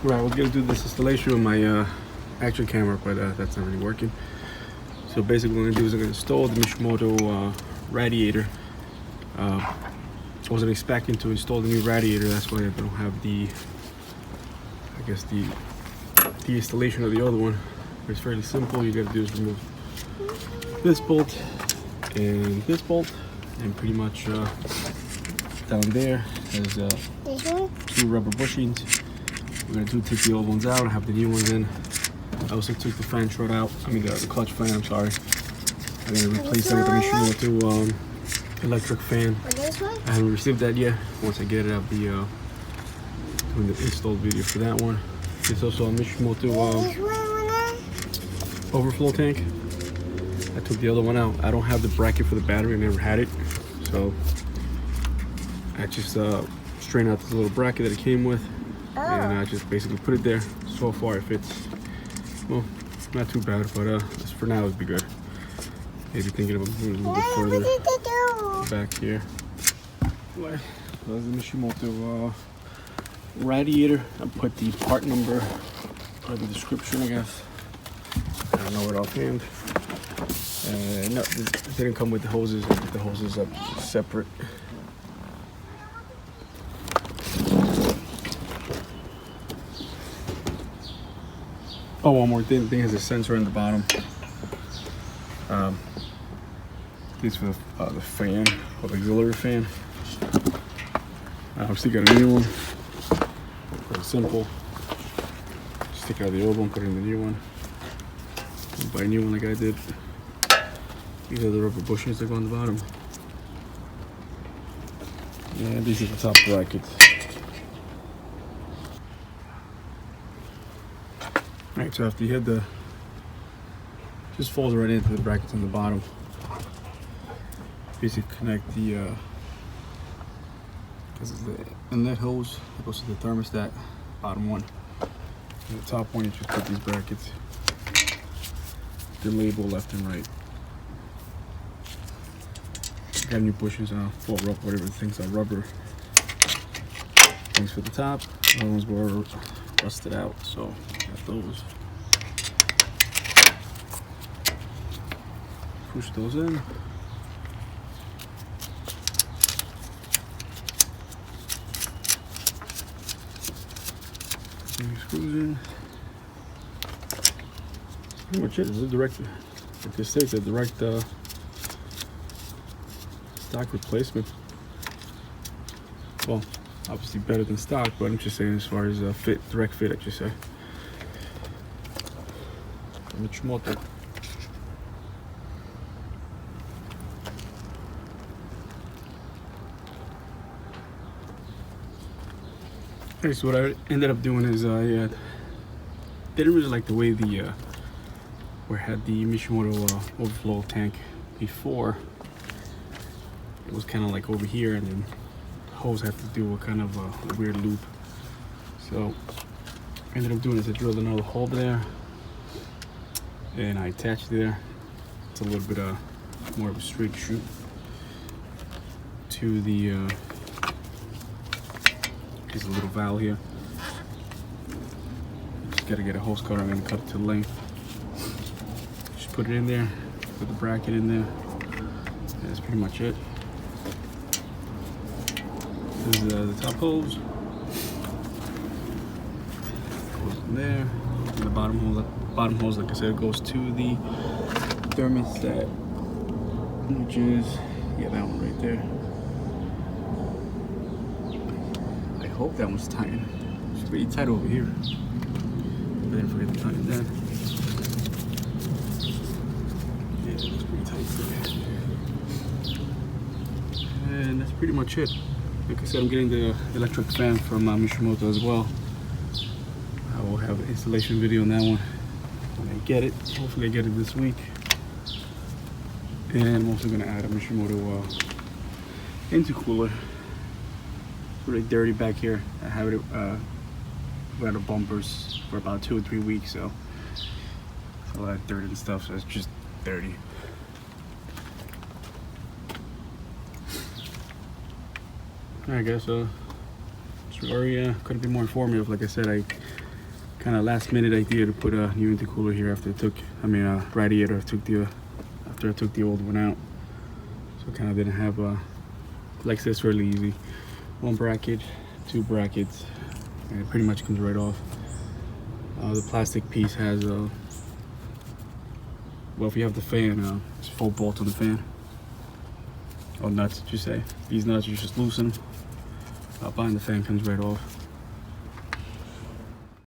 Right, I was gonna do this installation with my action camera, but that's not really working. So basically what I'm gonna do is I'm gonna install the Mishimoto radiator. I wasn't expecting to install the new radiator, that's why I don't have the installation of the other one. It's fairly simple. You gotta do is remove this bolt and this bolt, and pretty much down there has two rubber bushings. We're gonna take the old ones out and have the new ones in. I also took the fan shroud out. I mean the clutch fan, I'm sorry. I'm gonna replace that with the Mishimoto electric fan. I haven't received that yet. Once I get it, I'll be doing the install video for that one. It's also a Mishimoto overflow tank. I took the other one out. I don't have the bracket for the battery. I never had it. So I just straightened out this little bracket that it came with. And I just basically put it there. So far it fits, well, not too bad, but for now it'd be good. Maybe thinking about moving a little bit further back here. Anyway, so that's the Mishimoto radiator. I put the part number for the description, I guess. I don't know it offhand. No, it didn't come with the hoses. I put the hoses up separate. Oh, one more thing. Thing has a sensor in the bottom. This for the fan, or the auxiliary fan. I've still got a new one. Very simple. Just take out the old one, put in the new one. Buy a new one like I did. These are the rubber bushings that go on the bottom. And these are the top brackets. Alright, so after you hit the, just folds right into the brackets on the bottom. Basically connect the, this is the inlet hose that goes to the thermostat, bottom one. And the top one, you just put these brackets. The label left and right. Got new bushings on, full rubber, whatever the things are, rubber. Things for the top, the other ones were rusted out, so got those. Push those in. Screws in. Pretty much it. It's a direct, like they say, it's a direct stock replacement. Well, obviously better than stock, but I'm just saying as far as fit, direct fit, I should say. Mishimoto. Okay, so what I ended up doing is I didn't really like the way the where I had the Mishimoto overflow tank before. It was kind of like over here, and then the hose had to do a kind of a weird loop. So I ended up doing is I drilled another hole there, and I attached there. It's a little bit more of a straight shoot to the there's a little valve here. Just gotta get a hose cutter. I'm gonna cut it to length. Just put it in there, put the bracket in there. That's pretty much it. This is the top hose. Goes in there. And the bottom hose, like I said, goes to the thermostat, which is, yeah, that one right there. I hope that one's tight. It's pretty tight over here. I didn't forget to tighten that. Yeah, it's pretty tight there. And that's pretty much it. Like I said, I'm getting the electric fan from Mishimoto as well. I will have an installation video on that one when I get it. Hopefully I get it this week. And I'm also going to add a Mishimoto intercooler. It's really dirty back here. I have it without the bumpers for about 2 or 3 weeks, so it's a lot of dirt and stuff, so it's just dirty. I guess sorry, couldn't be more informative. Like I said, I kind of last minute idea to put a new intercooler here after radiator after I took the old one out. So kind of didn't have like this, really easy. One bracket, two brackets, and it pretty much comes right off. The plastic piece has well, if you have the fan, it's 4 bolts on the fan. Or nuts, you say. These nuts, you just loosen them. Behind the fan comes right off.